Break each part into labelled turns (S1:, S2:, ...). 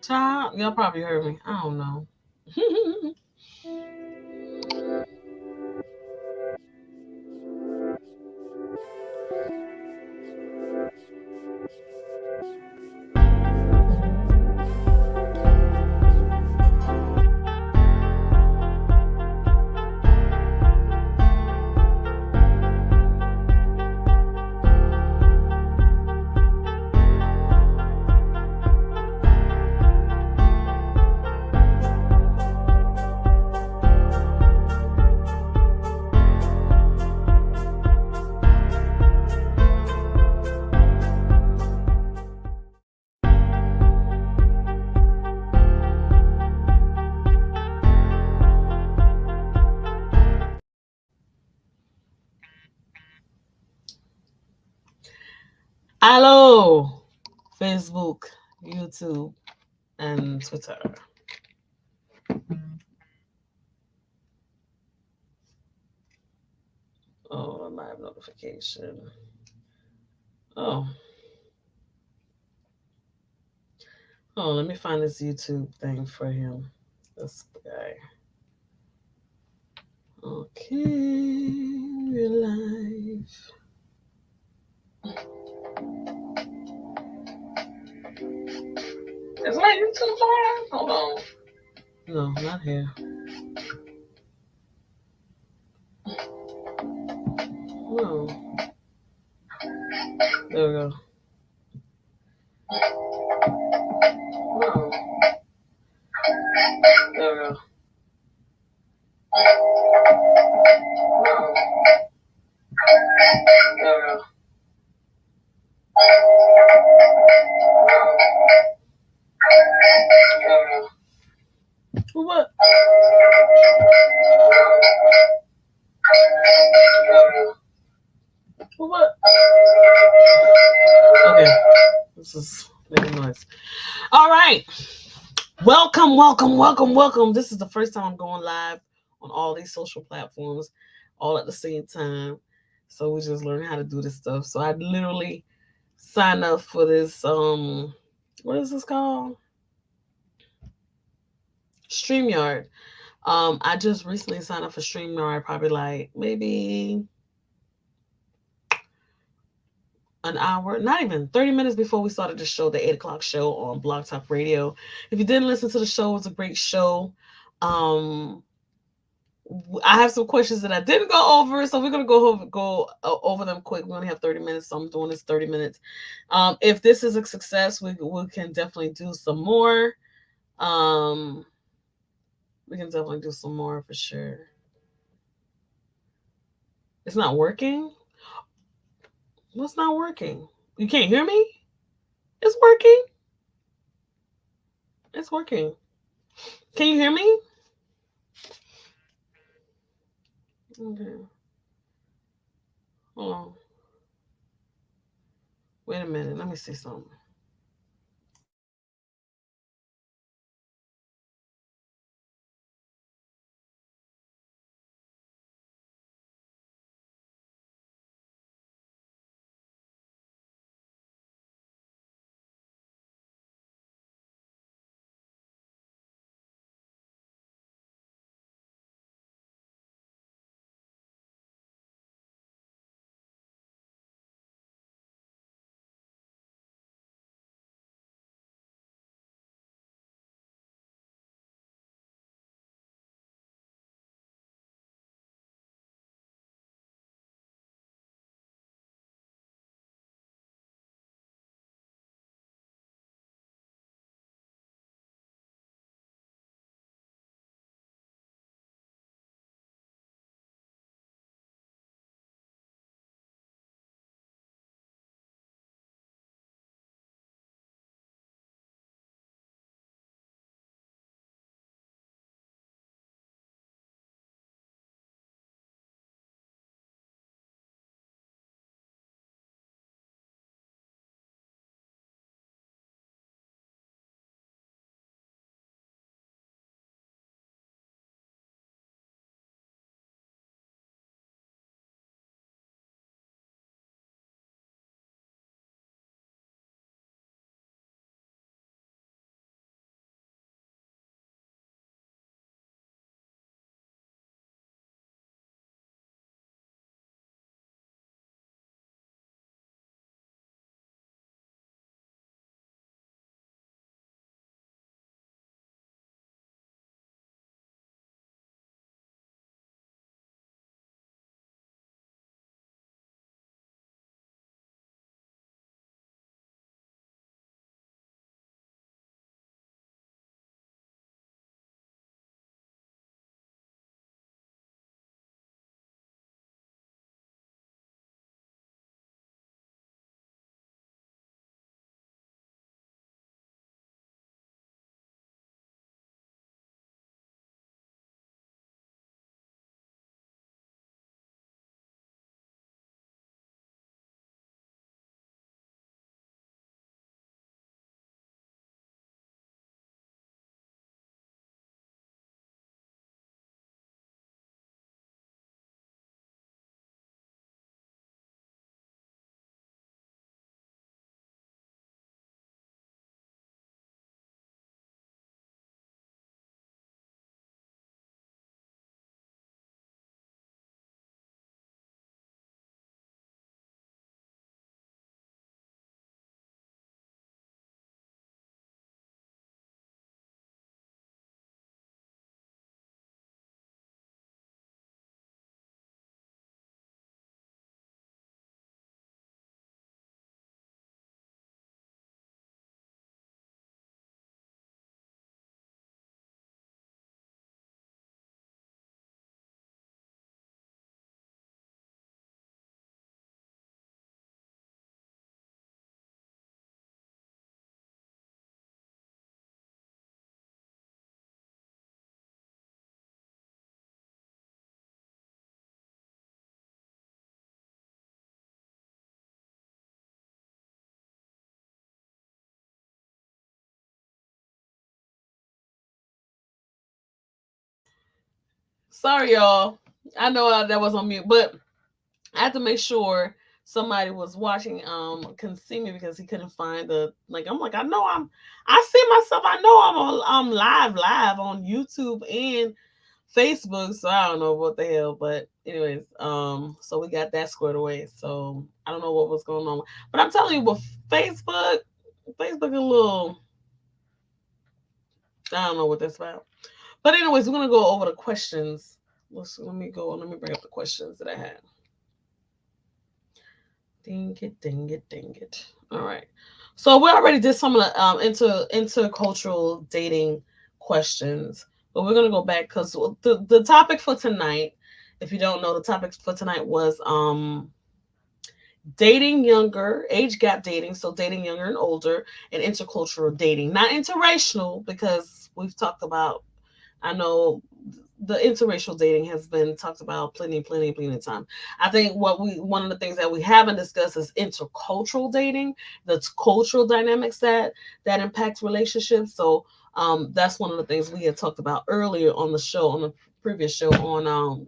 S1: Child, y'all probably heard me. I don't know. Hello, Facebook, YouTube, and Twitter. Oh, live notification. Oh, oh, let me find this YouTube thing for him. This guy. Okay, real life. Is my YouTube live? Hold on. No, not here. No. There we go. No. There we go. No. There we go. What? What? Okay. This is making noise. All right. Welcome, welcome, welcome, welcome. This is the first time I'm going live on all these social platforms all at the same time. So we just learn how to do this stuff. So I literally signed up for this what is this called? StreamYard. I just recently signed up for StreamYard, probably like maybe an hour, not even 30 minutes before we started the show, the 8 o'clock show on Blog Talk Radio. If you didn't listen to the show, it was a great show. I have some questions that I didn't go over, so we're gonna go over them quick. We only have 30 minutes, so I'm doing this 30 minutes. If this is a success, we can definitely do some more. We can definitely do some more for sure. It's not working. What's not working? You can't hear me? It's working. It's working. Can you hear me? Okay. Hold on. Wait a minute. Let me see something. Sorry, y'all. I know that was on mute, but I had to make sure somebody was watching can see me because he couldn't find the like. I'm like, I see myself. I know I'm live on YouTube and Facebook, so I don't know what the hell. But anyways, so we got that squared away. So I don't know what was going on, but I'm telling you, with Facebook, Facebook a little. I don't know what that's about. But anyways, we're gonna go over the questions. Let me go. Let me bring up the questions that I had. Ding it, ding it, ding it. All right. So we already did some of the intercultural dating questions, but we're gonna go back because the topic for tonight, if you don't know, the topic for tonight was dating younger, age gap dating, so dating younger and older, and intercultural dating, not interracial, because we've talked about. I know the interracial dating has been talked about plenty of time. I think one of the things that we haven't discussed is intercultural dating, the cultural dynamics that impacts relationships. So that's one of the things we had talked about earlier on the show, on the previous show on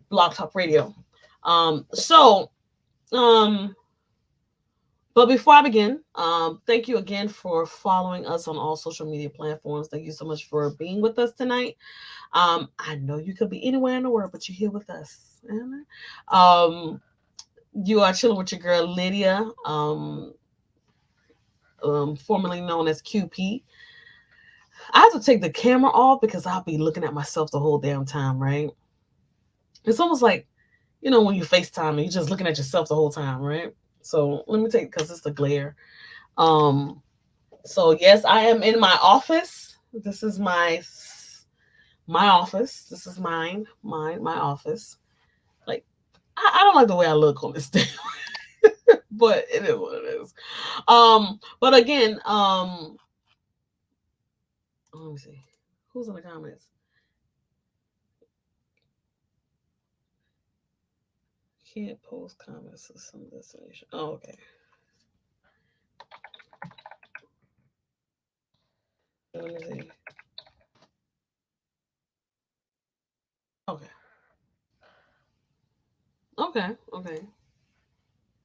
S1: Blog Talk Radio. So um, but before I begin, thank you again for following us on all social media platforms. Thank you so much for being with us tonight. I know you could be anywhere in the world, but you're here with us. Um, you are chilling with your girl Lydia, formerly known as QP. I have to take the camera off because I'll be looking at myself the whole damn time, right? It's almost like, when you FaceTime and you're just looking at yourself the whole time, right? So let me take, because it's the glare. Um, so yes, I am in my office. This is my office. This is my office. Like, I don't like the way I look on this thing, but it is what it is. But again, let me see. Who's in the comments? Can't post comments to some destination. Oh, okay. Let me see. Okay. Okay.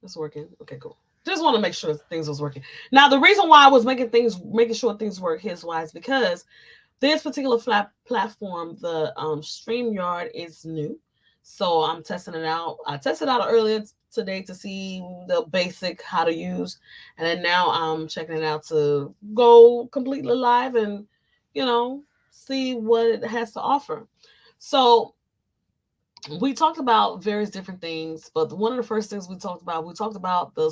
S1: It's working. Okay, cool. Just want to make sure things was working. Now, the reason why I was making sure things work his wise, because this particular platform, the StreamYard, is new. So I'm testing it out. I tested out earlier today to see the basic how to use, and then now I'm checking it out to go completely live and, see what it has to offer. So we talked about various different things, but one of the first things we talked about the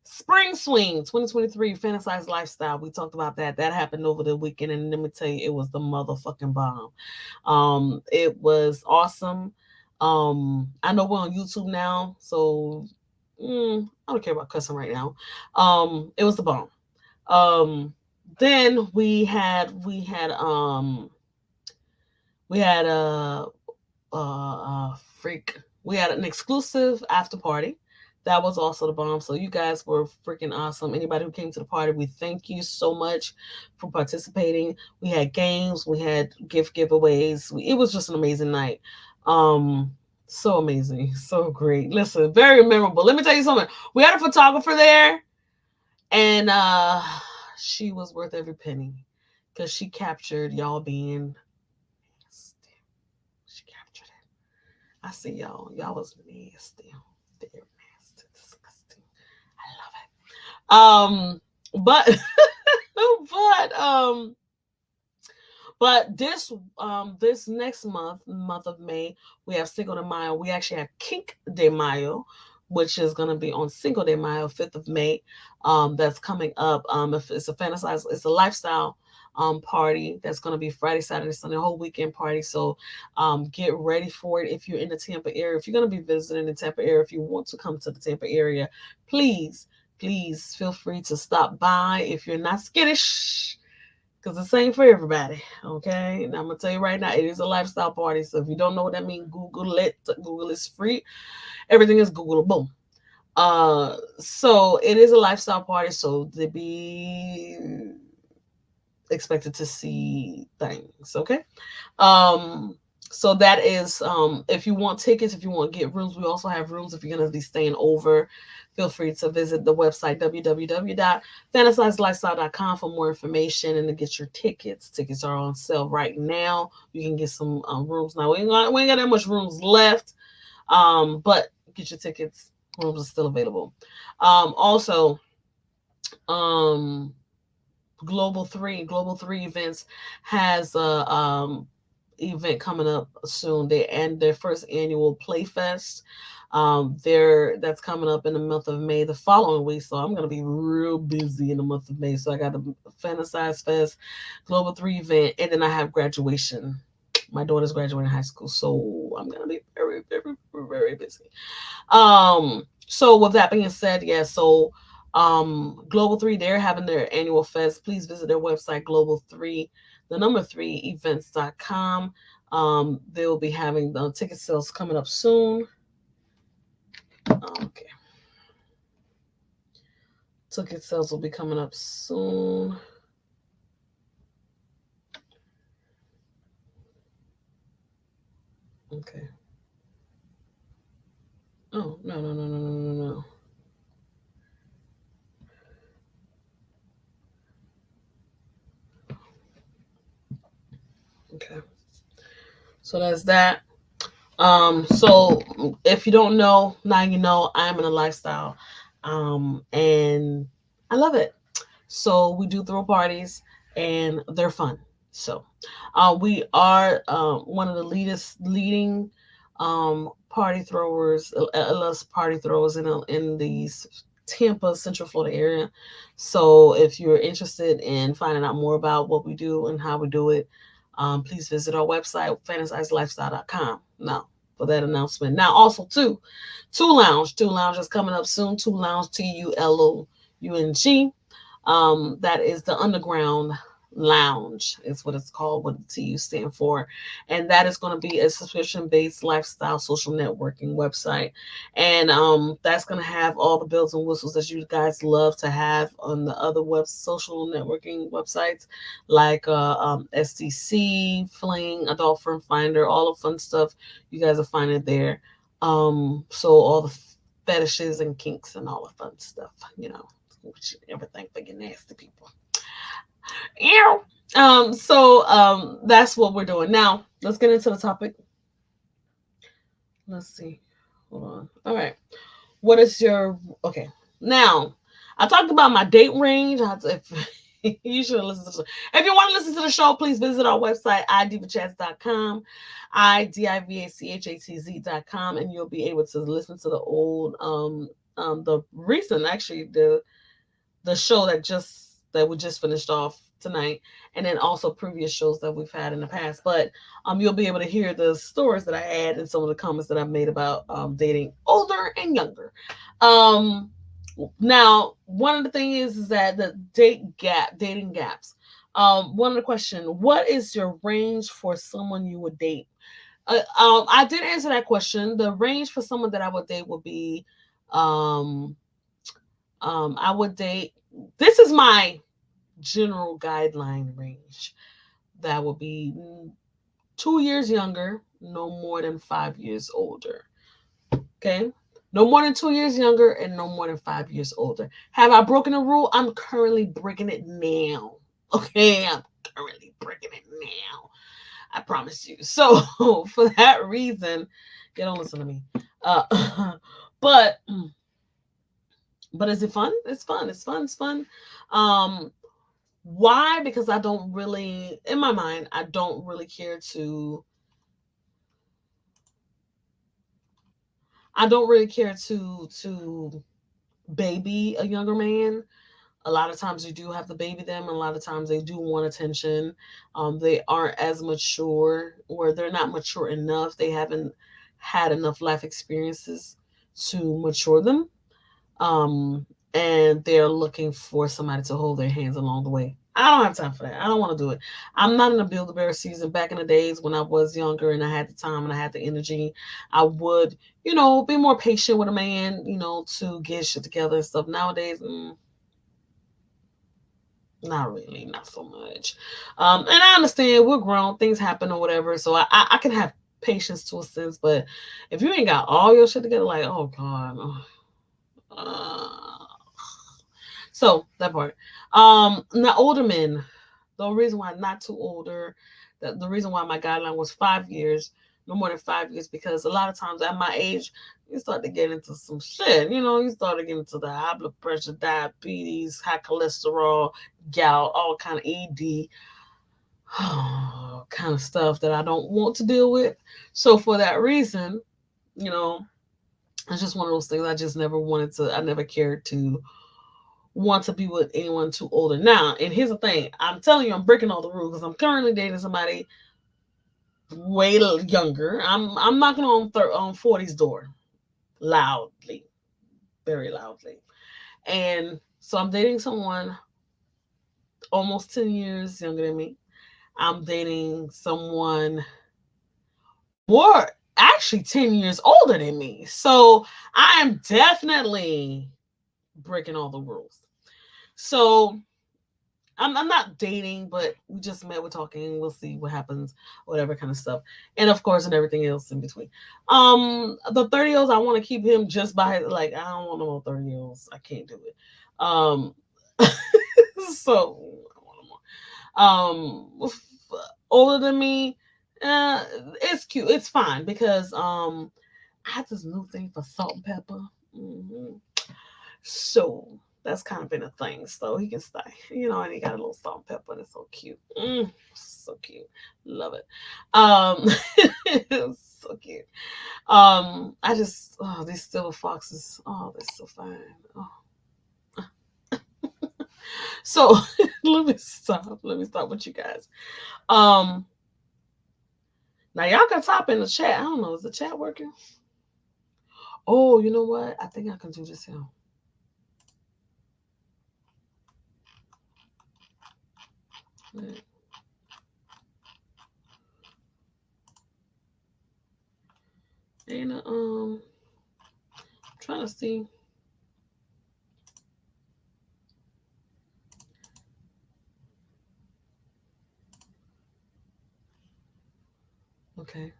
S1: spring swing 2023 fantasized lifestyle. We talked about that. That happened over the weekend, and let me tell you, it was the motherfucking bomb. It was awesome. I know we're on YouTube now, so I don't care about cussing right now. It was the bomb. Then we had freak. We had an exclusive after party. That was also the bomb. So you guys were freaking awesome. Anybody who came to the party, we thank you so much for participating. We had games, we had gift giveaways. It was just an amazing night. So amazing, so great. Listen, very memorable. Let me tell you something. We had a photographer there, and she was worth every penny because she captured y'all being. She captured it. I see y'all. Y'all was nasty. They're nasty, disgusting. I love it. But but but this next month of May, we have Cinco de Mayo. We actually have Kink de Mayo, which is gonna be on Cinco de Mayo, 5th of May. That's coming up. If it's a lifestyle party that's gonna be Friday, Saturday, Sunday, whole weekend party. So get ready for it if you're in the Tampa area. If you're gonna be visiting the Tampa area, if you want to come to the Tampa area, please feel free to stop by. If you're not skittish, because it's ain't for everybody, okay? And I'm gonna tell you right now, it is a lifestyle party. So if you don't know what that means, Google it. Google is free. Everything is Googleable. So it is a lifestyle party. So to be expected to see things. Okay. Um, so that is if you want tickets, if you want to get rooms, we also have rooms if you're gonna be staying over. Feel free to visit the website www.fantasizedlifestyle.com for more information and to get your tickets. Tickets are on sale right now. You can get some rooms now. We ain't got that much rooms left, but get your tickets. Rooms are still available. Also, um, Global 3 Events has a event coming up soon. They end their first annual Play Fest. That's coming up in the month of May, the following week. So I'm gonna be real busy in the month of May. So I got the Fantasize Fest, Global 3 event, and then I have graduation. My daughter's graduating high school, so I'm gonna be very, very, very busy. So with that being said, yeah, so Global 3, they're having their annual fest. Please visit their website, Global 3, the number 3events.com. They will be having the ticket sales coming up soon. Okay. Ticket sales will be coming up soon. Okay. Oh, no, no, no, no, no, no, no. Okay. So that's that. So if you don't know, now you know I'm in a lifestyle. And I love it. So we do throw parties and they're fun. So we are one of the leading party throwers, LS party throwers in the Tampa, Central Florida area. So if you're interested in finding out more about what we do and how we do it, please visit our website, fantasizedlifestyle.com. Now, for that announcement. Now, also, Two Lounge is coming up soon. Two Lounge, TULOUNG. That is the Underground Lounge, is what it's called, what the TU stand for. And that is going to be a subscription based lifestyle social networking website. And that's going to have all the bells and whistles that you guys love to have on the other web social networking websites like SDC, Fling, Adult Friend Finder, all the fun stuff. You guys will find it there. So all the fetishes and kinks and all the fun stuff, everything for your nasty people. Ew. So that's what we're doing. Now, let's get into the topic. Let's see. Hold on. All right. What is your okay? Now, I talked about my date range. If you should listen to the show. If you want to listen to the show, please visit our website, idivachatz.com, idivachatz.com, and you'll be able to listen to the old the recent actually the show that we just finished off tonight, and then also previous shows that we've had in the past. But you'll be able to hear the stories that I had and some of the comments that I've made about dating older and younger. Um, Now, one of the things is that the dating gaps. One of the question: what is your range for someone you would date? I did answer that question. The range for someone that I would date would be, um, I would date. This is my general guideline range. That would be 2 years younger, no more than 5 years older. Okay. No more than 2 years younger and no more than 5 years older. Have I broken a rule? I'm currently breaking it now. Okay. I'm currently breaking it now. I promise you. So for that reason, you don't listen to me. But is it fun? It's fun. It's fun. It's fun. Um, why? Because I don't really, in my mind, I don't really care to. I don't really care to baby a younger man. A lot of times you do have to baby them, and a lot of times they do want attention. They aren't as mature, or they're not mature enough. They haven't had enough life experiences to mature them. um, and they're looking for somebody to hold their hands along the way. I don't have time for that. I don't want to do it. I'm not in a build a bear season. Back in the days when I was younger and I had the time and I had the energy, I would, be more patient with a man, to get shit together and stuff. Nowadays, Not really, not so much. And I understand we're grown, things happen or whatever. So I can have patience to a sense, but if you ain't got all your shit together, like, oh god, uh, so that part. Now older men. The reason why not too older, the reason why my guideline was 5 years, no more than 5 years, because a lot of times at my age, you start to get into some shit. You start to get into the high blood pressure, diabetes, high cholesterol, gout, all kind of ED, kind of stuff that I don't want to deal with. So for that reason, you know, it's just one of those things I just never wanted to. I never cared to want to be with anyone too older. Now, and here's the thing: I'm telling you, I'm breaking all the rules because I'm currently dating somebody way younger. I'm knocking on 40's door loudly, very loudly, and so I'm dating someone almost 10 years younger than me. I'm dating someone more actually 10 years older than me. So I am definitely breaking all the rules. So I'm not dating, but we just met. We're talking. We'll see what happens, whatever kind of stuff, and of course, and everything else in between. The 30-year-olds, I want to keep him just by like I don't want no more 30-year-olds. I can't do it. Um, so I want older than me, uh, it's cute. It's fine because I have this new thing for salt and pepper. hmm So that's kind of been a thing. So he can stay, and he got a little salt and pepper, and it's so cute. So cute. Love it. Um, it's so cute. I just, these silver foxes, they're so fine. Oh. So let me stop. Let me stop with you guys. Um, Now y'all can type in the chat. I don't know, is the chat working? Oh, you know what? I think I can do this here. Wait, ain't trying to see. Okay.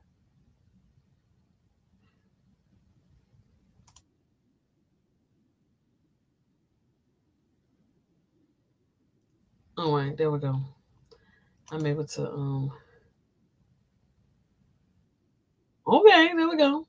S1: All right, there we go. I'm able to okay, there we go.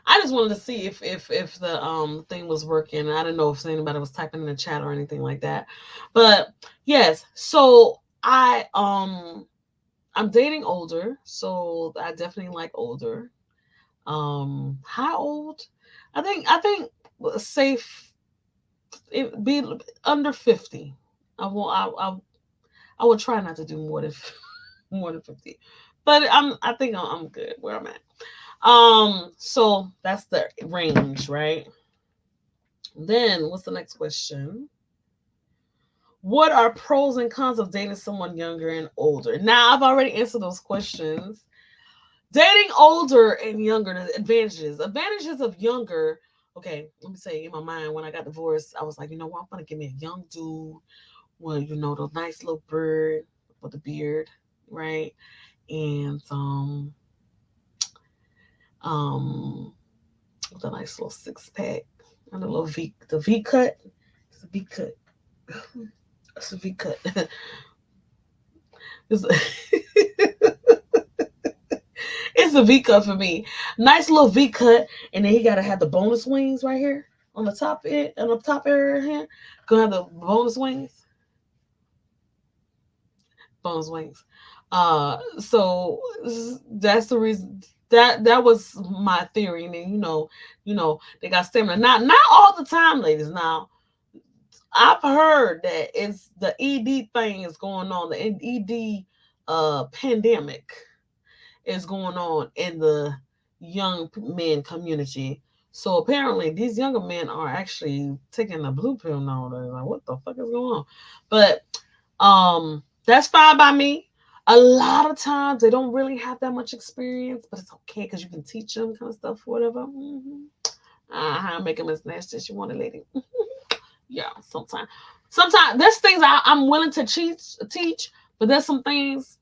S1: I just wanted to see if the thing was working. I didn't know if anybody was typing in the chat or anything like that. But yes, so I'm dating older, so I definitely like older. How old? I think safe it be under 50. I will I would try not to do more than more than 50. But I think I'm good where I'm at. So that's the range, right? Then what's the next question? What are pros and cons of dating someone younger and older? Now I've already answered those questions. Dating older and younger, the advantages. Advantages of younger. Okay, let me say in my mind when I got divorced, I was like, you know what, I'm gonna give me a young dude. Well, the nice little bird with the beard, right? And um with a nice little six pack and a little the V cut. It's a V cut. It's a V cut. It's it's a V cut for me. Nice little V cut, and then he gotta have the bonus wings right here on the top area here. Gonna have the bonus wings. Bonus wings. So that's the reason that was my theory. And then they got stamina. Not all the time, ladies. Now I've heard that it's the ED thing is going on. The ED pandemic is going on in the young men community. So apparently, these younger men are actually taking the blue pill nowadays. Like, what the fuck is going on? But That's fine by me. A lot of times they don't really have that much experience, but it's okay because you can teach them kind of stuff, whatever. How make them as nasty as you want, a lady. Yeah, sometimes there's things I'm willing to teach, but there's some things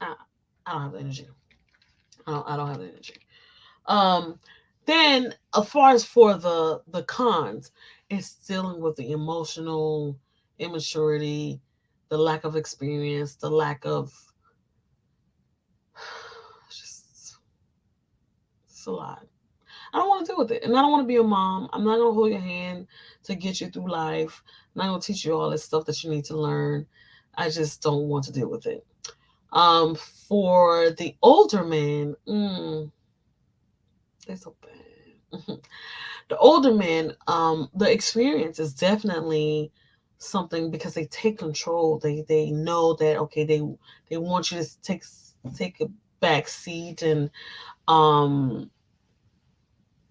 S1: I, I don't have the energy. I don't have the energy. Um, then as far as for the cons, it's dealing with the emotional immaturity, the lack of experience, the lack of just it's a lot. I don't want to deal with it, and I don't want to be a mom. I'm not gonna hold your hand to get you through life. I'm not gonna teach you all this stuff that you need to learn. I just don't want to deal with it. For the older men, they're so bad. The older men, the experience is definitely something because they take control. They know that okay, they want you to take a back seat and um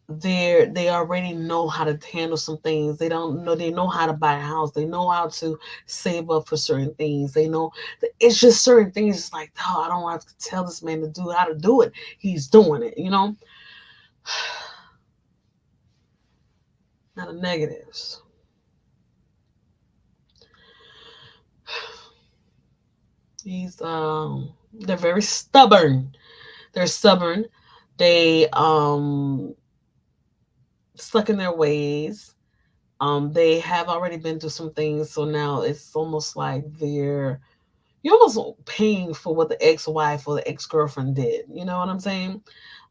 S1: they already know how to handle some things. They know how to buy a house. They know how to save up for certain things. They know it's just certain things. It's like, oh, I don't have to tell this man to do how to do it. He's doing it, Not the negatives. He's they're very stubborn. They're stubborn. They stuck in their ways. They have already been through some things, so now it's almost like you're almost paying for what the ex-wife or the ex-girlfriend did. You know what I'm saying?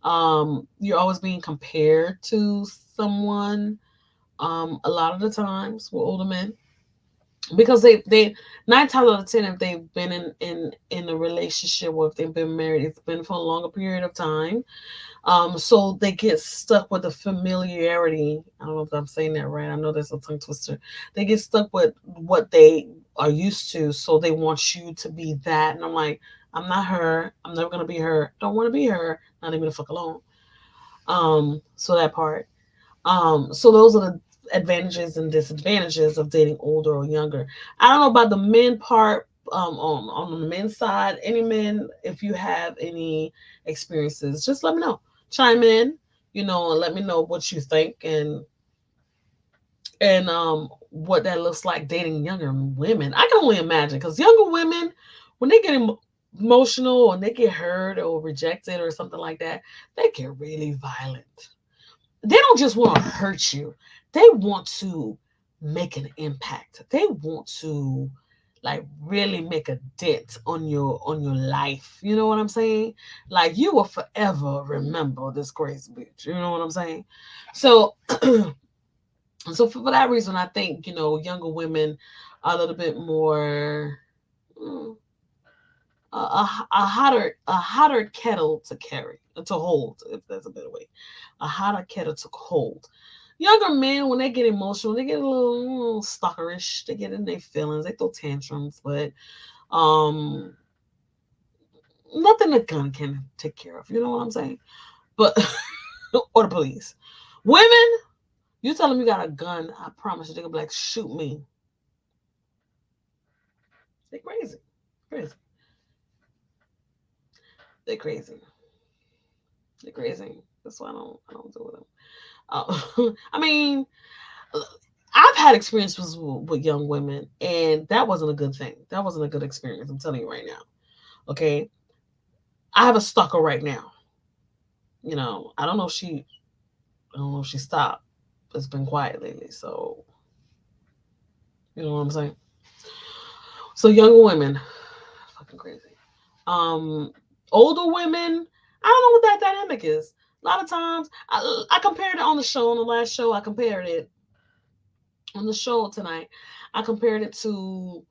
S1: You're always being compared to someone. A lot of the times with older men, because they 9 times out of 10, if they've been in a relationship or if they've been married, it's been for a longer period of time. So they get stuck with the familiarity. I don't know if I'm saying that right. I know that's a tongue twister. They get stuck with what they are used to, so they want you to be that. And I'm like, I'm not her. I'm never gonna be her. Don't want to be her. Not even the fuck alone. So that part. So those are the advantages and disadvantages of dating older or younger. I don't know about the men part. On the men's side, any men, if you have any experiences, just let me know. Chime in, and let me know what you think and what that looks like dating younger women. I can only imagine because younger women, when they get emotional or they get hurt or rejected or something like that, they get really violent. They don't just want to hurt you. They want to make an impact. They want to like really make a dent on your life. You know what I'm saying? Like you will forever remember this crazy bitch. You know what I'm saying? So so for that reason I think, younger women are a little bit more mm, a hotter kettle to carry to hold, if there's a better way, a hotter kettle to hold. Younger men, when they get emotional, they get a little stalkerish. They get in their feelings. They throw tantrums, but um, nothing a gun can take care of. You know what I'm saying? But or the police. Women, you tell them you got a gun, I promise you, they're gonna be like, shoot me. They're crazy, crazy. They're crazy. They're crazy. That's why I don't do with them. I mean, I've had experiences with young women, and that wasn't a good thing. That wasn't a good experience. I'm telling you right now. Okay, I have a stalker right now. I don't know if she stopped. It's been quiet lately, so you know what I'm saying. So younger women, fucking crazy. Um, Older women, I don't know what that dynamic is. A lot of times, I compared it on the show. On the last show, I compared it on the show tonight. I compared it to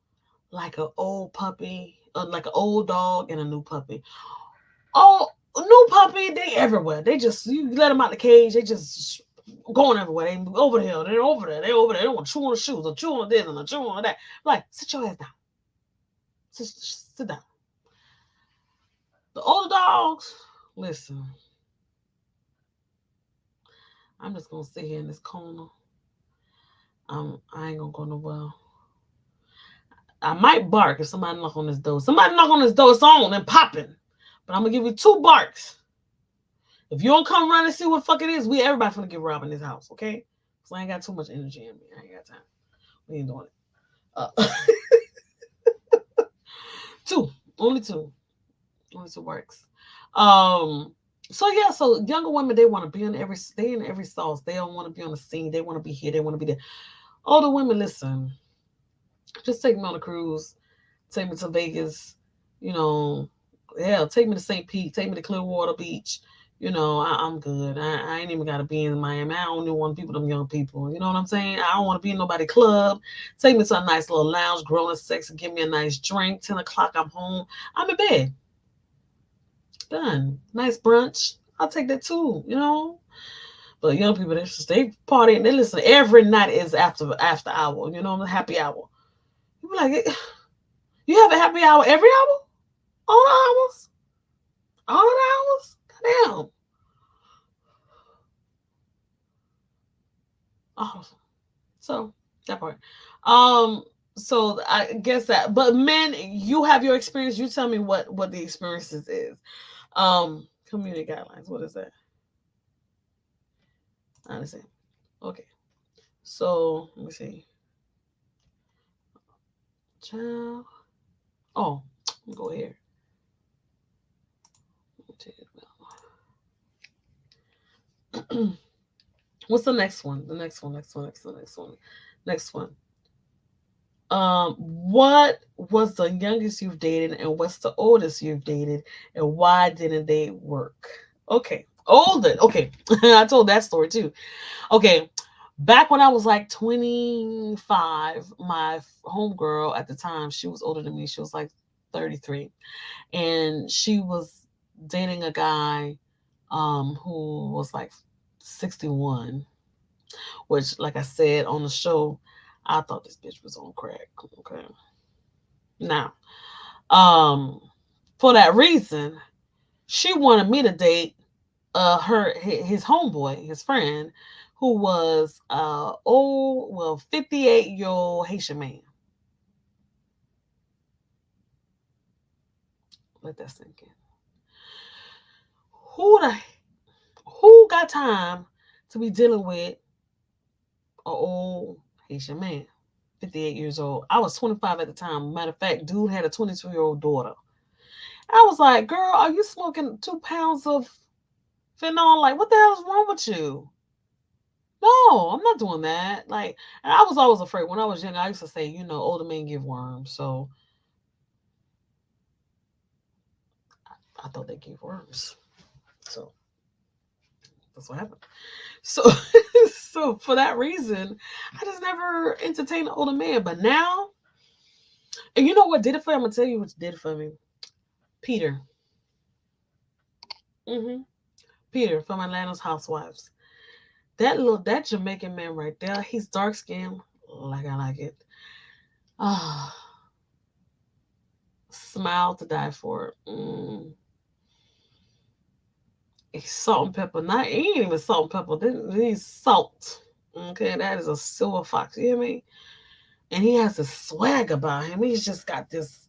S1: like an old puppy, like an old dog and a new puppy. Oh, new puppy, they everywhere. They just you let them out the cage, they just going everywhere. They over here, they're over there, they over there. They want to chew on the shoes, or chew on this, and chew on that. Like, sit your ass down. Sit down. The older dogs, listen. I'm just gonna sit here in this corner. I ain't gonna go nowhere. I might bark if somebody knock on this door. Somebody knock on this door, it's on and popping. But I'm gonna give you 2 barks. If you don't come around and see what the fuck it is, everybody finna get robbed in this house, okay? So I ain't got too much energy in me. I ain't got time. We ain't doing it. Uh, 2, only 2 barks. So yeah, so younger women, they want to be in every sauce. They don't want to be on the scene. They want to be here. They want to be there. Older women, listen. Just take me on a cruise. Take me to Vegas. You know, hell, take me to St. Pete. Take me to Clearwater Beach. You know, I'm good. I ain't even got to be in Miami. I don't even want people, them young people. You know what I'm saying? I don't want to be in nobody club. Take me to a nice little lounge, grilling sex, and give me a nice drink. 10 o'clock, I'm home. I'm in bed. Done. Nice brunch. I'll take that too, you know. But young people, they party and they listen. Every night is after hour, you know, happy hour. You be like, you have a happy hour every hour? All the hours? All the hours? Damn. Oh, so that part. So I guess that. But men, you have your experience. You tell me what the experiences is. Community guidelines. What is that? I understand. Okay. So let me see. Child. Oh, go here. What's the next one? The next one. Next one. What was the youngest you've dated, and what's the oldest you've dated, and why didn't they work? Okay, older. Okay, I told that story too. Okay, back when I was like 25, my homegirl at the time, she was older than me. She was like 33, and she was dating a guy, who was like 61. Which, like I said on the show, I thought this bitch was on crack. Okay. Now, for that reason, she wanted me to date his homeboy, his friend, who was 58-year-old Haitian man. Let that sink in. Who the who got time to be dealing with an old Haitian man? 58 years old. I was 25 at the time. Matter of fact, dude had a 22-year-old daughter. I was like, girl, are you smoking 2 pounds of fentanyl? Like, what the hell is wrong with you? No, I'm not doing that. Like, and I was always afraid. When I was young, I used to say, older men give worms. So I thought they gave worms. So that's what happened. So, so for that reason, I just never entertained an older man. But now, and you know what did it for me? I'm gonna tell you what did it for me. Peter. Peter from Atlanta's Housewives. That Jamaican man right there, he's dark skinned, like I like it. Ah, smile to die for. He's salt and pepper. Not he ain't even salt and pepper. He's salt. Okay, that is a silver fox. You hear me? And he has a swag about him. He's just got this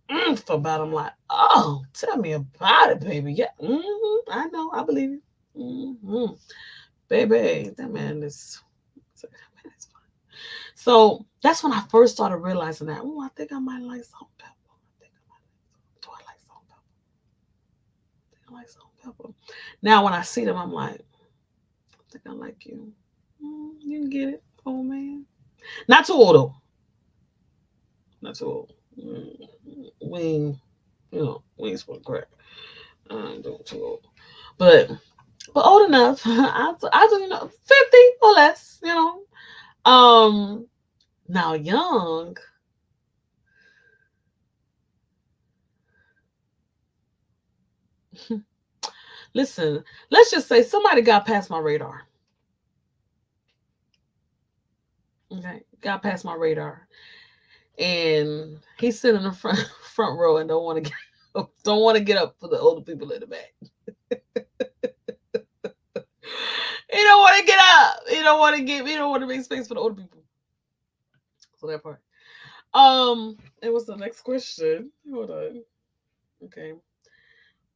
S1: oomph about him. Like, oh, tell me about it, baby. Yeah, I know. I believe you. Baby, that man is. So that's when I first started realizing that. Oh, I think I might like salt and pepper. Do I like salt and pepper? I think I like salt and pepper. Now when I see them, I'm like, I think I like you. You can get it, old man. Not too old though. Not too old. We ain't, we ain't supposed to crack. I ain't doing too old. But old enough. I do, 50 or less, Now young. Listen, let's just say somebody got past my radar. Okay, got past my radar, and he's sitting in the front row and don't want to get up for the older people in the back. He don't want to get up. He don't want to make space for the older people. So that part. It was the next question. Hold on. Okay.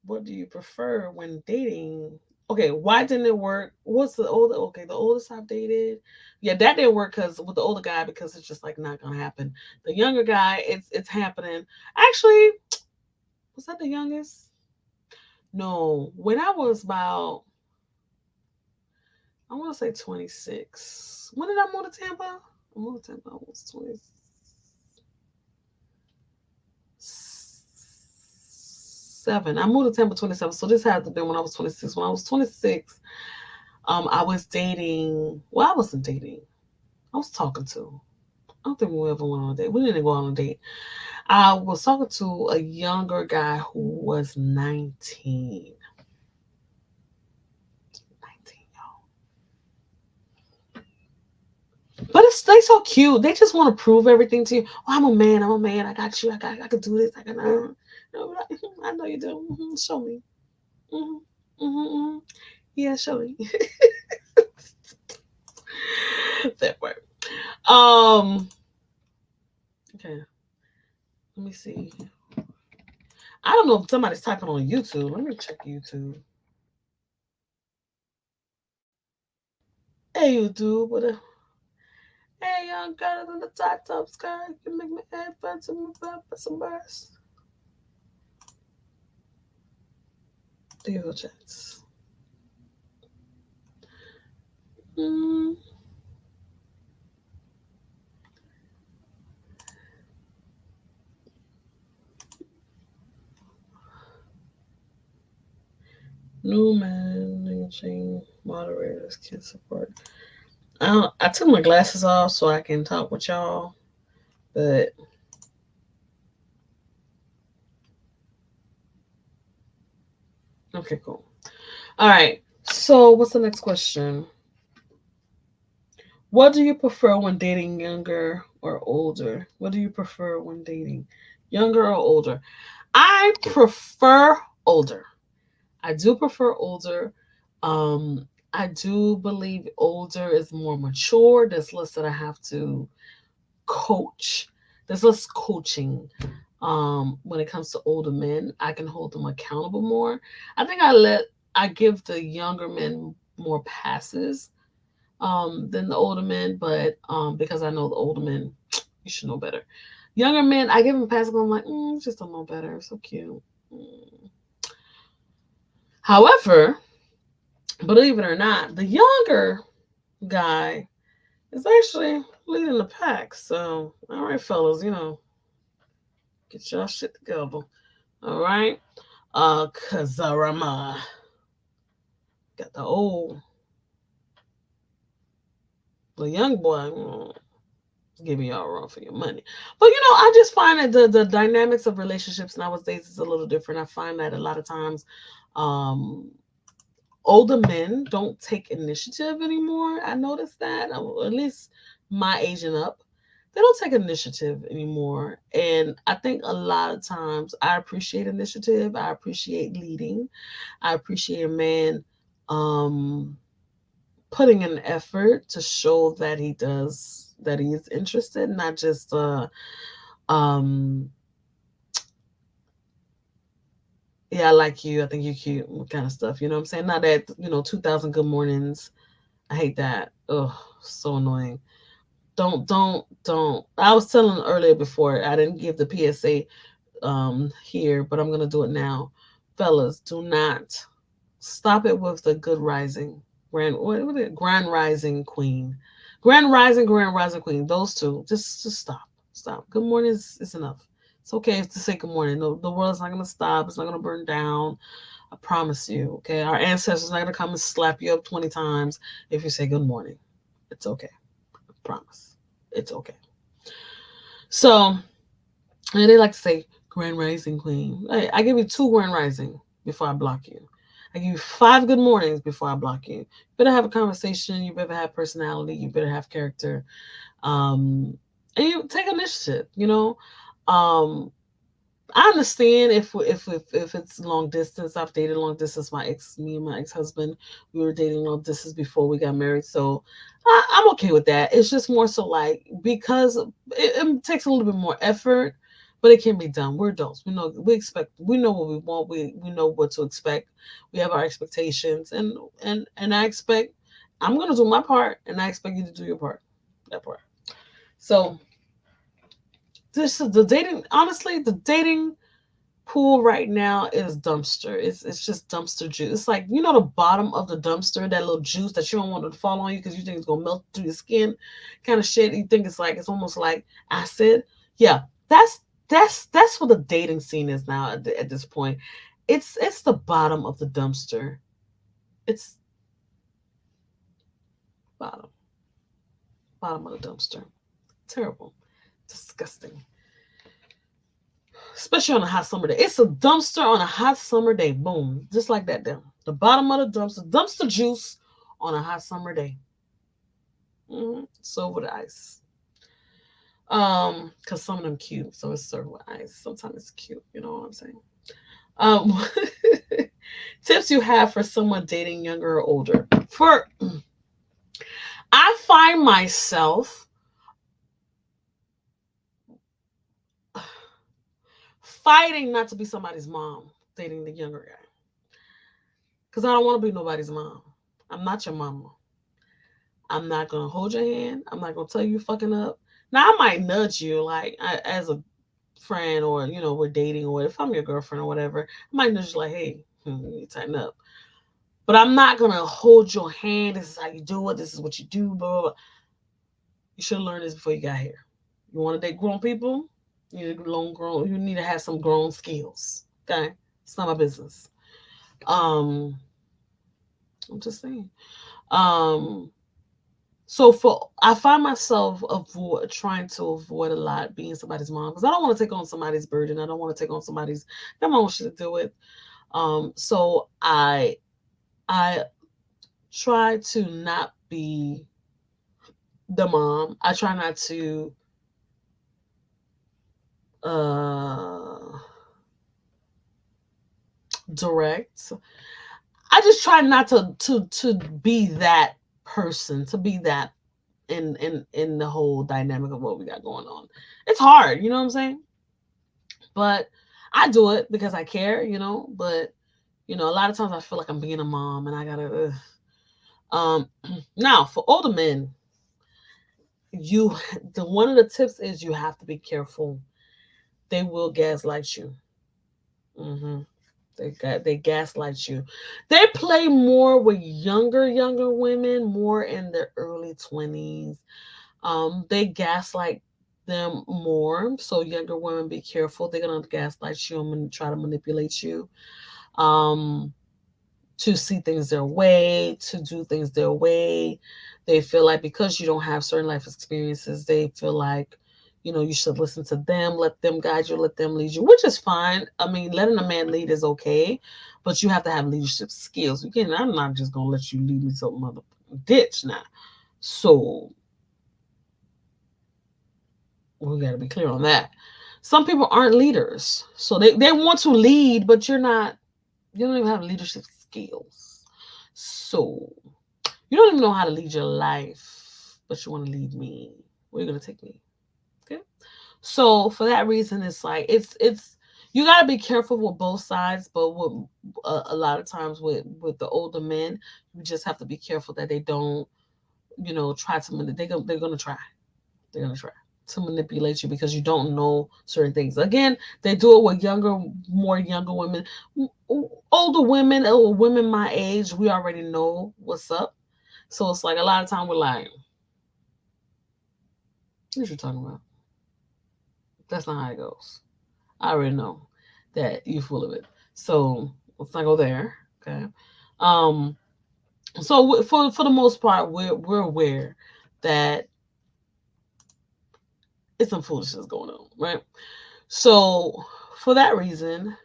S1: What do you prefer when dating? Okay, why didn't it work? What's the older? Okay, the oldest I've dated. Yeah, that didn't work because with the older guy because it's just like not gonna happen. The younger guy, it's happening. Actually, was that the youngest? No, when I was about, I want to say 26. When did I move to Tampa? I moved to Tampa. I was 27. I moved to Tampa 27. So this had to be when I was 26. When I was 26, I was dating. Well, I wasn't dating. I was talking to. I don't think we ever went on a date. We didn't go on a date. I was talking to a younger guy who was 19. 19, y'all. But it's they so cute. They just want to prove everything to you. Oh, I'm a man. I'm a man. I got you. I can do this. I can. I know you do. Show me. Mm-hmm. Yeah, show me. That part. Um. Okay. Let me see. I don't know if somebody's typing on YouTube. Let me check YouTube. Hey, YouTube. Hey, young girl in the tight top skirt. You make me head fun to move up for some bars. DIVA CHATZ. Mm. New managing moderators can support. I took my glasses off so I can talk with y'all, but okay, cool. All right. So, what's the next question? What do you prefer when dating younger or older? What do you prefer when dating younger or older? I prefer older. I do prefer older. I do believe older is more mature. There's less that I have to coach. There's less coaching when it comes to older men. I can hold them accountable more. I think I give the younger men more passes than the older men, but because I know the older men, you should know better. Younger men, I give them passes. I'm like, just don't know better. So cute. Mm. However, believe it or not, the younger guy is actually leading the pack. So, all right, fellas, get y'all shit together. All right. Kazarama got the young boy. Give me all run for your money. But I just find that the dynamics of relationships nowadays is a little different. I find that a lot of times, um, older men don't take initiative anymore. I noticed that, or at least my age and up, they don't take initiative anymore. And I think a lot of times I appreciate initiative. I appreciate leading. I appreciate a man um, putting an effort to show that he is interested, not just um yeah, I like you, I think you're cute, kind of stuff. You know what I'm saying? Not that 2,000 good mornings. I hate that. Ugh, so annoying. Don't. I was telling earlier before I didn't give the PSA here, but I'm gonna do it now. Fellas, do not stop it with the good rising. What is it? Grand rising queen. Those two. Just stop. Stop. Good morning is enough. It's okay to say good morning. No, the world's not gonna stop. It's not gonna burn down. I promise you. Okay. Our ancestors not gonna come and slap you up 20 times if you say good morning. It's okay. I promise. It's okay. So, and they like to say grand rising queen. Hey, I give you two grand rising before I block you. I give you five good mornings before I block you. You better have a conversation. You better have personality. You better have character. Um, and you take initiative. Um, I understand if it's long distance. I've dated long distance. Me and my ex husband, we were dating long distance before we got married. So I'm okay with that. It's just more so like because it takes a little bit more effort, but it can be done. We're adults. We know what we want. We know what to expect. We have our expectations, and I expect I'm gonna do my part, and I expect you to do your part. That part. So this is the dating. Honestly, the dating pool right now is dumpster. It's just dumpster juice. It's like the bottom of the dumpster, that little juice that you don't want to fall on you because you think it's gonna melt through your skin, kind of shit. You think it's almost like acid. Yeah, that's what the dating scene is now at this point. It's the bottom of the dumpster. It's bottom bottom of the dumpster. Terrible, disgusting. Especially on a hot summer day. It's a dumpster on a hot summer day. Boom. Just like that there. The bottom of the dumpster. Dumpster juice on a hot summer day. So with ice. Because some of them cute. So it's served with ice. Sometimes it's cute. You know what I'm saying? Um tips you have for someone dating younger or older. I find myself fighting not to be somebody's mom dating the younger guy. Because I don't want to be nobody's mom. I'm not your mama. I'm not gonna hold your hand. I'm not gonna tell you fucking up. Now I might nudge you as a friend, or we're dating, or if I'm your girlfriend or whatever, I might nudge you like, hey, you need to tighten up. But I'm not gonna hold your hand. This is how you do it. This is what you do. Blah blah blah. You should have learned this before you got here. You want to date grown people? You need grown. You need to have some grown skills. Okay, it's not my business. Um, I'm just saying. Um, So I find myself trying to avoid a lot being somebody's mom because I don't want to take on somebody's burden. I don't want to take on somebody's that mom shit to do with. So I try to not be the mom. I try not to uh direct. I just try not to be that person, to be that in the whole dynamic of what we got going on. It's hard, you know what I'm saying? But I do it because I care, But a lot of times I feel like I'm being a mom, and I gotta. Now for older men, you the one of the tips is you have to be careful. They will gaslight you. hmm they gaslight you. They play more with younger women, more in their early 20s. They gaslight them more. So younger women, be careful. They're gonna gaslight you and try to manipulate you. Um, to see things their way, to do things their way. They feel like because you don't have certain life experiences, they feel like, you should listen to them, let them guide you, let them lead you, which is fine. I mean, letting a man lead is okay, but you have to have leadership skills. Again, I'm not just gonna let you lead me to a mother ditch now. So we got to be clear on that. Some people aren't leaders, so they want to lead, but you're not. You don't even have leadership skills, so you don't even know how to lead your life, but you want to lead me. Where are you gonna take me? Okay. So for that reason, it's like it's you got to be careful with both sides, but with a lot of times with the older men, you just have to be careful that they don't, try to they're gonna try. They're gonna try to manipulate you because you don't know certain things. Again, they do it with more younger women. Older women or women my age, we already know what's up. So it's like a lot of time we're like, what you talking about? That's not how it goes. I already know that you're full of it. So let's not go there. Okay. Um. So for the most part, we're aware that it's some foolishness going on, right? So for that reason,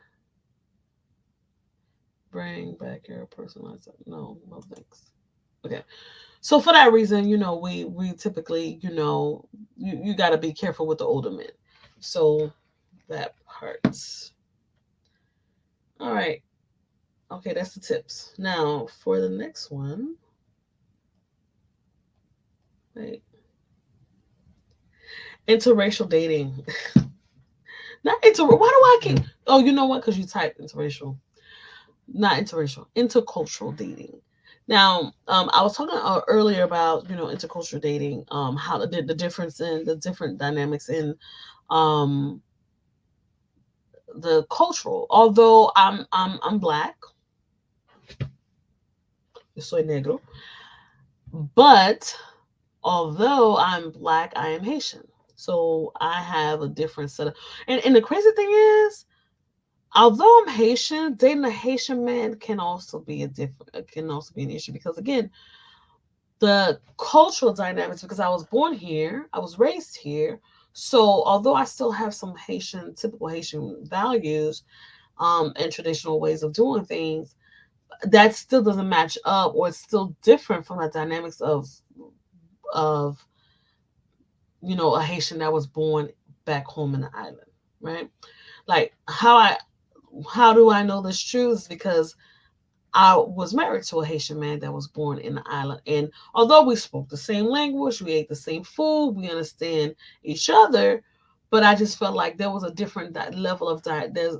S1: bring back your personalized. No thanks. Okay. So for that reason, we typically, you got to be careful with the older men. So that parts. All right. Okay, that's the tips. Now for the next one. Wait. Interracial dating. Not inter. Why do I keep? Oh, you know what? Because you type interracial, not interracial, intercultural dating. Now, I was talking earlier about intercultural dating. How the difference in the different dynamics in um the cultural. Although I'm black, yo soy negro, but although I'm black, I am Haitian. So I have a different set of. And the crazy thing is, although I'm Haitian, dating a Haitian man can also be an issue because again, the cultural dynamics. Because I was born here, I was raised here, so although I still have some typical Haitian values, and traditional ways of doing things, that still doesn't match up, or it's still different from the dynamics of a Haitian that was born back home in the island, right? Like how do I know this truth? Is because I was married to a Haitian man that was born in the island. And although we spoke the same language, we ate the same food, we understand each other, but I just felt like there was a different level of there's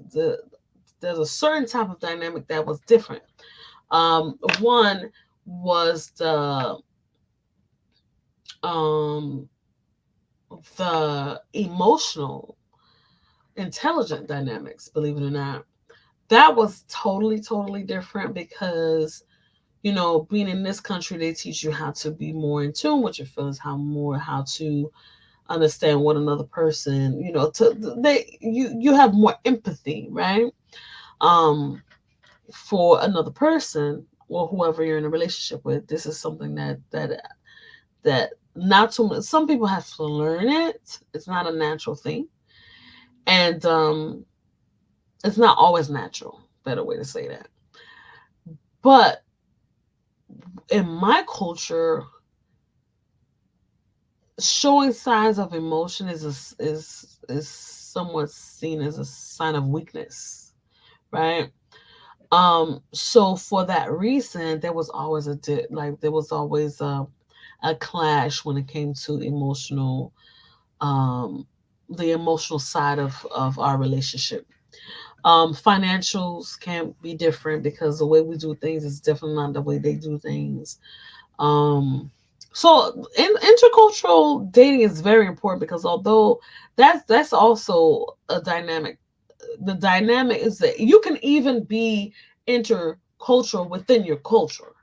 S1: a certain type of dynamic that was different. One was um, the emotional, intelligent dynamics. Believe it or not, that was totally different because being in this country, they teach you how to be more in tune with your feelings, how to understand what another person, you have more empathy, right? Um, for another person or whoever you're in a relationship with. This is something that not too much. Some people have to learn it. It's not a natural thing, and it's not always natural. Better way to say that. But in my culture, showing signs of emotion is somewhat seen as a sign of weakness, right? So for that reason, there was always a clash when it came to um the emotional side of our relationship. Financials can be different because the way we do things is definitely not the way they do things. Um, so intercultural dating is very important because although that's also a dynamic, the dynamic is that you can even be intercultural within your culture,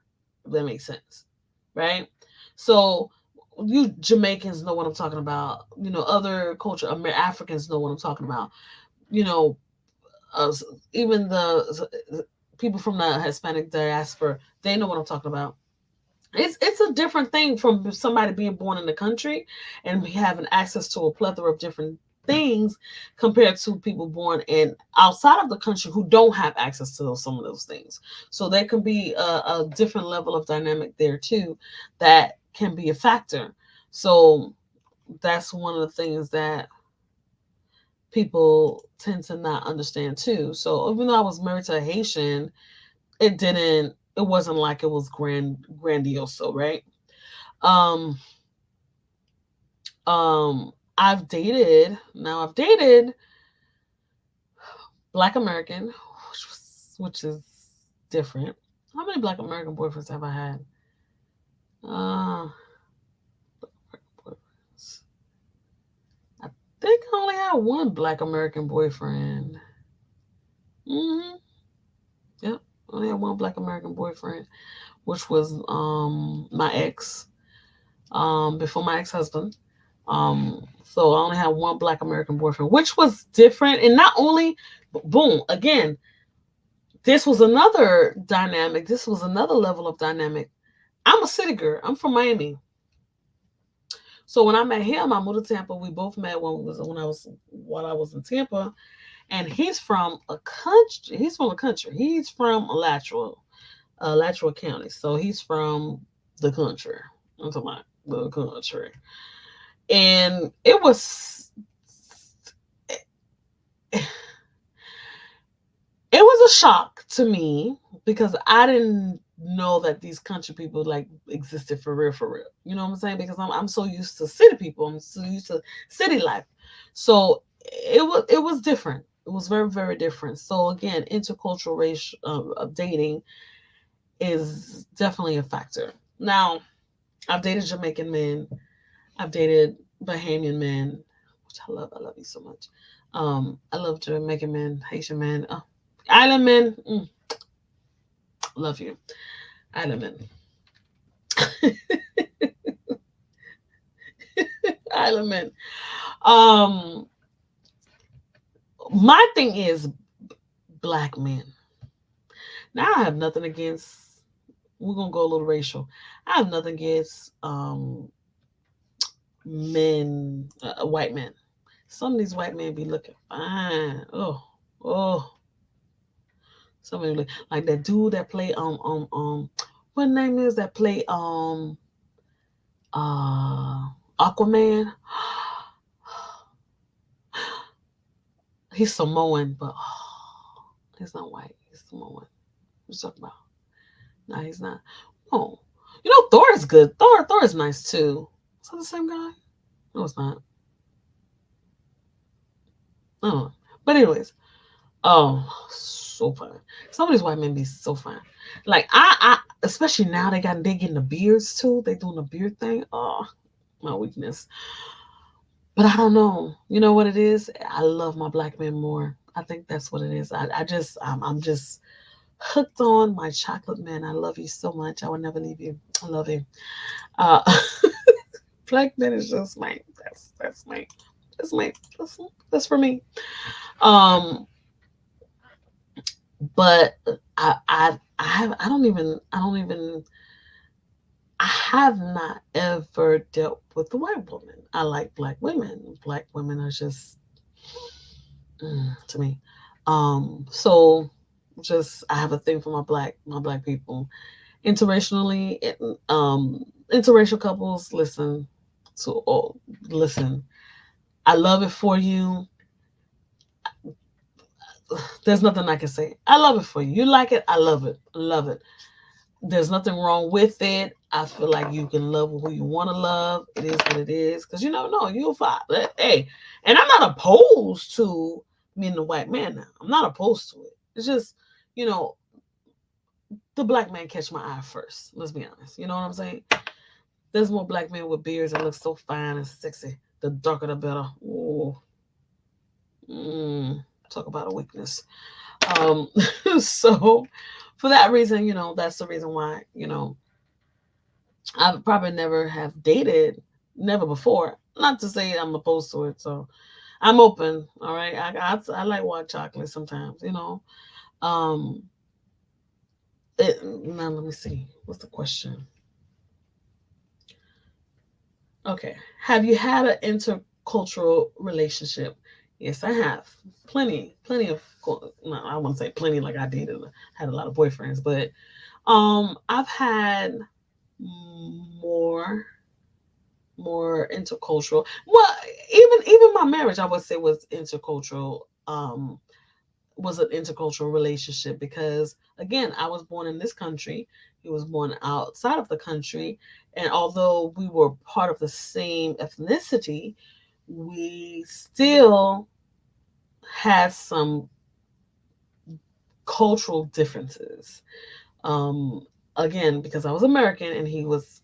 S1: if that makes sense, right? So you Jamaicans know what I'm talking about. Other culture, Africans know what I'm talking about. You know, uh, even the people from the Hispanic diaspora, they know what I'm talking about. It's a different thing from somebody being born in the country and having access to a plethora of different things compared to people born in outside of the country who don't have access to some of those things. So there can be a different level of dynamic there too that can be a factor. So that's one of the things that people tend to not understand too. So even though I was married to a Haitian, it wasn't like it was grandiose, right? Um, I've dated Black American, which is different. How many Black American boyfriends have I had? Uh, I think I only had one Black American boyfriend. Hmm. Yep, I only had one Black American boyfriend, which was my ex, before my ex husband. So I only had one Black American boyfriend, which was different, and not only, boom, again, this was another dynamic. This was another level of dynamic. I'm a city girl. I'm from Miami. So when I met him, I moved to Tampa. We both met while I was in Tampa, and he's from a country. He's from a country. He's from Lateral County. So he's from the country. I'm talking about the country, and it was it was a shock to me because I didn't know that these country people like existed for real, for real. You know what I'm saying? Because I'm so used to city people. I'm so used to city life. So it was different. It was very, very different. So again, intercultural race dating is definitely a factor. Now, I've dated Jamaican men. I've dated Bahamian men, which I love. I love you so much. I love Jamaican men, Haitian men, island men. Love you, island men, island men. Um, my thing is black men. Now I have nothing against. We're gonna go a little racial. I have nothing against men, white men. Some of these white men be looking fine. Oh, some of them like that dude that play what name is that play Aquaman. He's Samoan, but he's not white. He's Samoan. What you talking about? No, he's not. Oh, Thor is good. Thor is nice too. Is that the same guy? No, it's not. Oh, but anyways, oh, so fine. Some of these white men be so fine. Like especially now they getting the beards too. They doing the beard thing. Oh, my weakness. But I don't know. You know what it is? I love my black men more. I think that's what it is. I'm just hooked on my chocolate man. I love you so much. I will never leave you. I love you. Uh, black men is just my that's my that's for me. Um, but I have not ever dealt with a white woman. I like black women. Black women are just to me. So just I have a thing for my black people. Interracially, interracial couples, to all listen. I love it for you. There's nothing I can say. I love it for you. You like it, I love it. Love it. There's nothing wrong with it. I feel like you can love who you want to love. It is what it is. Because you never know. You'll find. Hey, and I'm not opposed to being a white man now. I'm not opposed to it. It's just, you know, the black man catch my eye first. Let's be honest. You know what I'm saying? There's more black men with beards that look so fine and sexy. The darker the better. Ooh. Talk about a weakness. Um, so for that reason, that's the reason why, I've probably never have dated, never before. Not to say I'm opposed to it. So I'm open. All right. I like white chocolate sometimes. Um, now let me see. What's the question? Okay. Have you had an intercultural relationship? Yes, I have. Plenty of. No, I wouldn't say plenty. Like I dated, had a lot of boyfriends, but I've had more intercultural. Well, even my marriage, I would say was intercultural. Was an intercultural relationship because again, I was born in this country. He was born outside of the country, and although we were part of the same ethnicity, we still had some cultural differences. Um, Again, because I was American and he was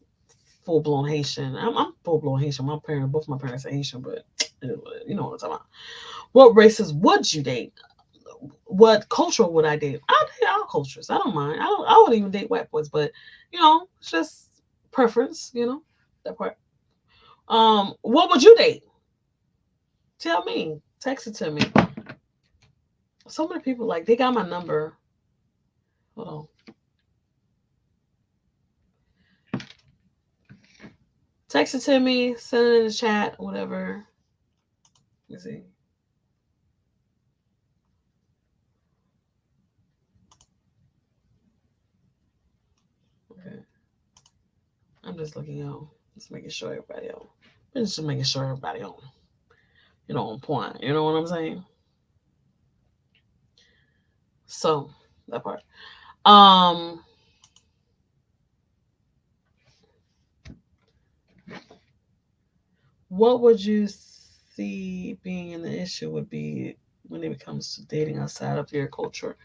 S1: full blown Haitian. I'm full blown Haitian. Both my parents are Haitian, but you know what I'm talking about. What races would you date? What culture would I date? I'll date all cultures. I don't mind. I would even date white boys, but it's just preference. That part. What would you date? Tell me. Text it to me. So many people like they got my number. Hold on. Text it to me. Send it in the chat. Whatever. Let me see. Okay. I'm just looking on. Just making sure everybody on. Just making sure everybody on point. You know what I'm saying? So that part. Um, what would you see being an issue would be when it comes to dating outside of your culture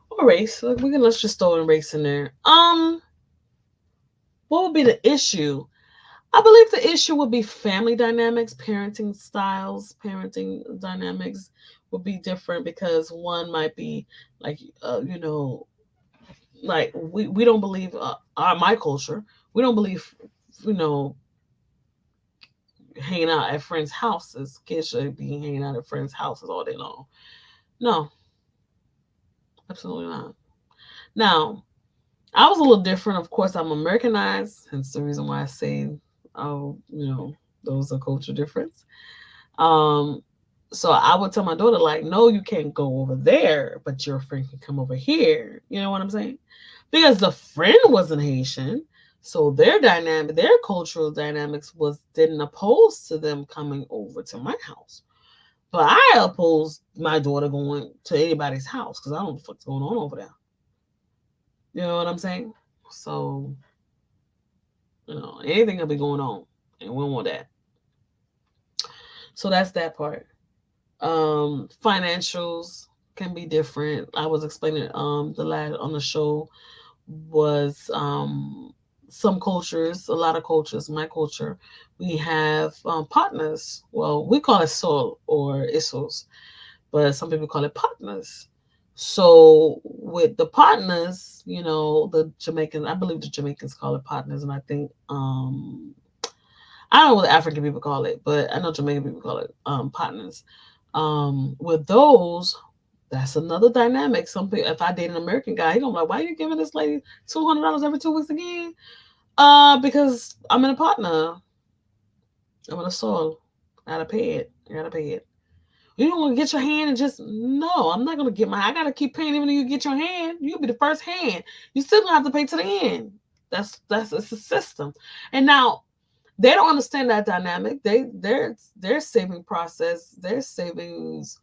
S1: or race? Like let's just throw in race in there. What would be the issue? I believe the issue would be family dynamics, parenting styles, parenting dynamics would be different because one might be like, like we don't believe my culture. We don't believe, you know, hanging out at friends' houses. Kids should be hanging out at friends' houses all day long. No, absolutely not. Now, I was a little different. Of course, I'm Americanized, hence the reason why I say, oh, those are culture difference. Um, so I would tell my daughter, like, no, you can't go over there, but your friend can come over here. You know what I'm saying? Because the friend wasn't Haitian, so their dynamic, their cultural dynamics was didn't oppose to them coming over to my house. But I oppose my daughter going to anybody's house because I don't know what the fuck's going on over there. You know what I'm saying? So, anything could be going on, and we don't want that. So that's that part. Financials can be different. I was explaining the last on the show was some cultures, a lot of cultures, my culture, we have partners. Well, we call it soul or isos, but some people call it partners. So with the partners, the Jamaicans, I believe the Jamaicans call it partners, and I think I don't know what African people call it, but I know Jamaican people call it partners. With those, that's another dynamic. Some people, if I date an American guy, he gonna be like, "Why are you giving this lady $200 every 2 weeks again?" Because I'm in a partner. I'm in a soul. I gotta pay it. I gotta pay it. You don't want to get your hand and just no. I'm not gonna get my. I gotta keep paying even if you get your hand. You'll be the first hand. You still gonna have to pay to the end. That's it's a system. And now they don't understand that dynamic. Their saving process, their savings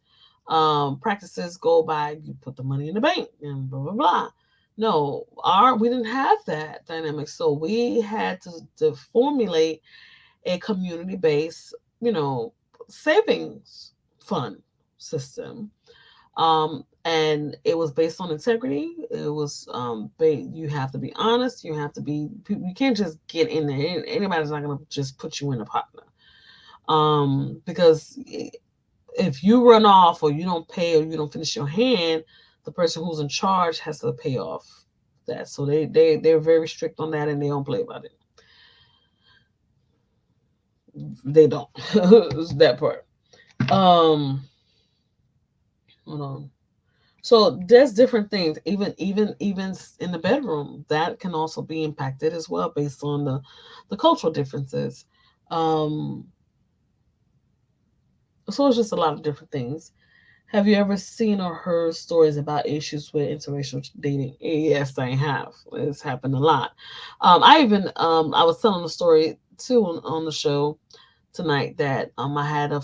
S1: practices go by you put the money in the bank and blah blah blah. No, our we didn't have that dynamic, so we had to formulate a community based, savings fund system. And it was based on integrity. It was you have to be honest. You have to be. You can't just get in there. Anybody's not gonna just put you in a partner. Because if you run off or you don't pay or you don't finish your hand, the person who's in charge has to pay off that. So they're very strict on that and they don't play about it. They don't. It's that part. Um, hold on. So there's different things, even in the bedroom, that can also be impacted as well based on the cultural differences. Um, so it's just a lot of different things. Have you ever seen or heard stories about issues with interracial dating? Yes, I have. It's happened a lot. I was telling a story too on the show tonight that I had a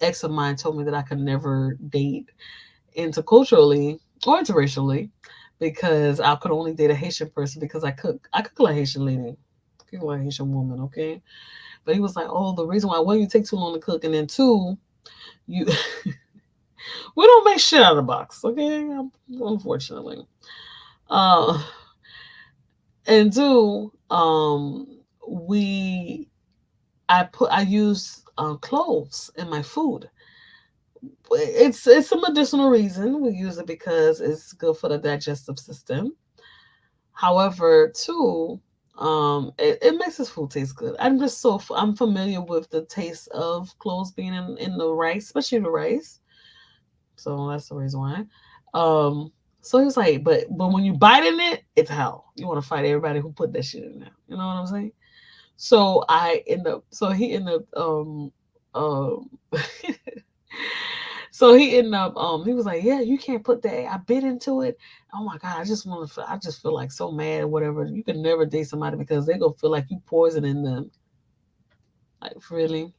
S1: ex of mine told me that I could never date interculturally or interracially because I could only date a Haitian person because I cook like a Haitian lady, cook like a Haitian woman, okay. But he was like, oh, the reason why one you take too long to cook, and then two you we don't make shit out of the box, okay, unfortunately. Uh, and two, we I use cloves in my food. It's a medicinal reason. We use it because it's good for the digestive system. However, too, it makes his food taste good. I'm familiar with the taste of cloves being in the rice, especially the rice. So that's the reason why. Um, so he was like, but when you bite in it, it's hell. You want to fight everybody who put that shit in there. You know what I'm saying? So I end up. So he ended up. So he ended up. He was like, yeah, you can't put that. I bit into it. Oh my god, I just want to. I just feel like so mad or whatever. You can never date somebody because they gonna feel like you poisoning them. Like really,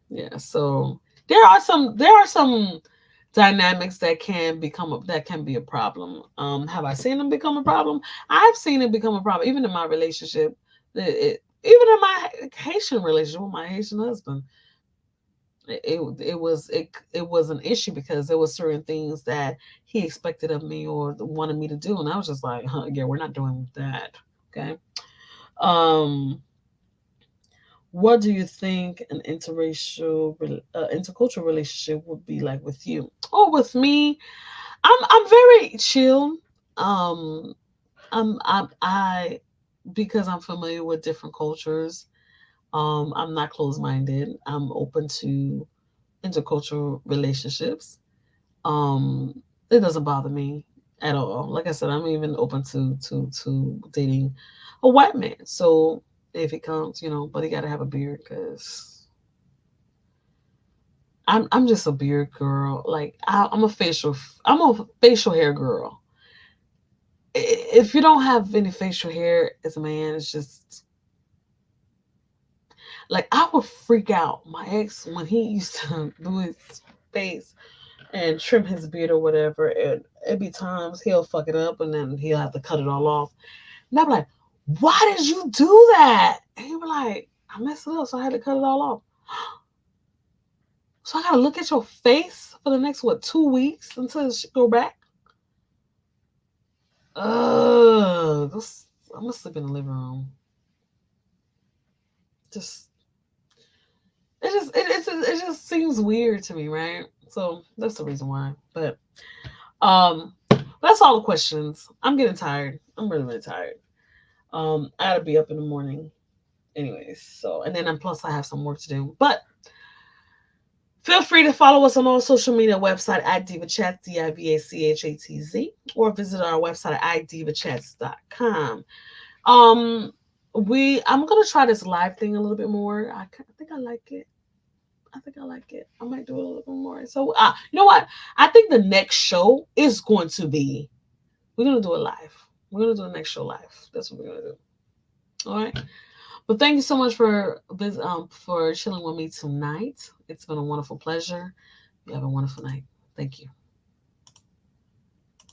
S1: yeah. So there are some dynamics that can be a problem. Have I seen them become a problem? I've seen it become a problem, even in my relationship. Even in my Haitian relationship with my Haitian husband, it was an issue because there was certain things that he expected of me or wanted me to do, and I was just like, yeah, we're not doing that. Okay. Um, what do you think an intercultural relationship would be like with you? Oh, with me, I'm very chill. Um, I because I'm familiar with different cultures. I'm not closed minded. I'm open to intercultural relationships. Um, it doesn't bother me at all. Like I said, I'm even open to dating a white man. So if he comes, but he got to have a beard because I'm just a beard girl. Like I'm a facial hair girl. If you don't have any facial hair as a man, it's just like I would freak out. My ex when he used to do his face and trim his beard or whatever, and it'd be times he'll fuck it up and then he'll have to cut it all off. And I'm like, why did you do that? And he was like, I messed it up, so I had to cut it all off. So I gotta look at your face for the next 2 weeks until she go back. I'm gonna sleep in the living room. Just it just seems weird to me, right? So that's the reason why. But that's all the questions. I'm getting tired. I'm really really tired. I gotta be up in the morning, anyways. So and then plus I have some work to do. But feel free to follow us on all social media website at Diva Chatz, DIVACHATZ, or visit our website at idivachats.com. Um, I'm gonna try this live thing a little bit more. I think I like it. I think I like it. I might do it a little bit more. So, you know what? I think the next show is going to be. We're gonna do it live. We're gonna do the next show live. That's what we're gonna do. All right. But thank you so much for chilling with me tonight. It's been a wonderful pleasure. You have a wonderful night. Thank you.